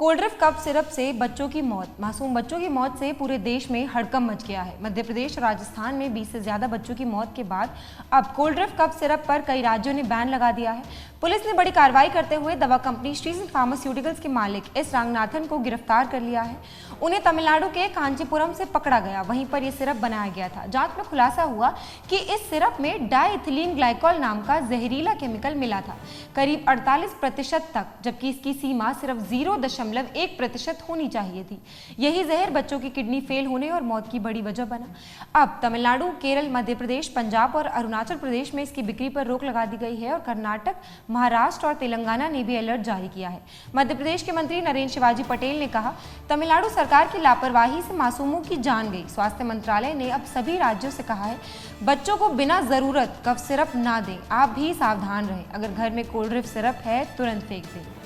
Cold drink cup syrup से बच्चों की मौत। मासूम बच्चों की मौत से पूरे देश में हड़कंप मच गया है। मध्य प्रदेश और राजस्थान में 20 से ज्यादा बच्चों की मौत के बाद अब कोल्ड ड्रिंक कप सिरप पर कई राज्यों ने बैन लगा दिया है। पुलिस ने बड़ी कार्रवाई करते हुए दवा कंपनी श्रीसन फार्मास्यूटिकल्स के मालिक एस रंगनाथन को गिरफ्तार कर लिया है। उन्हें तमिलनाडु के कांचीपुरम से पकड़ा गया, वहीं पर यह सिरप बनाया गया था। जांच में खुलासा हुआ कि इस सिरप में डाइथिलीन ग्लाइकोल नाम का जहरीला केमिकल मिला था, करीब 48% तक, जबकि इसकी सीमा सिर्फ 0.1% होनी चाहिए थी। यही जहर बच्चों की किडनी फेल होने और मौत की बड़ी वजह बना। अब तमिलनाडु, केरल, मध्य प्रदेश, पंजाब और अरुणाचल प्रदेश में इसकी बिक्री पर रोक लगा दी गई है और कर्नाटक, महाराष्ट्र और तेलंगाना ने भी अलर्ट जारी किया है। मध्य प्रदेश के मंत्री नरेंद्र शिवाजी पटेल ने कहा, तमिलनाडु सरकार की लापरवाही से मासूमों की जान गई। स्वास्थ्य मंत्रालय ने अब सभी राज्यों से कहा है, बच्चों को बिना जरूरत कफ सिरप ना दें। आप भी सावधान रहें। अगर घर में कोल्ड ड्रिंक सिरप है तुरंत फेंक दें।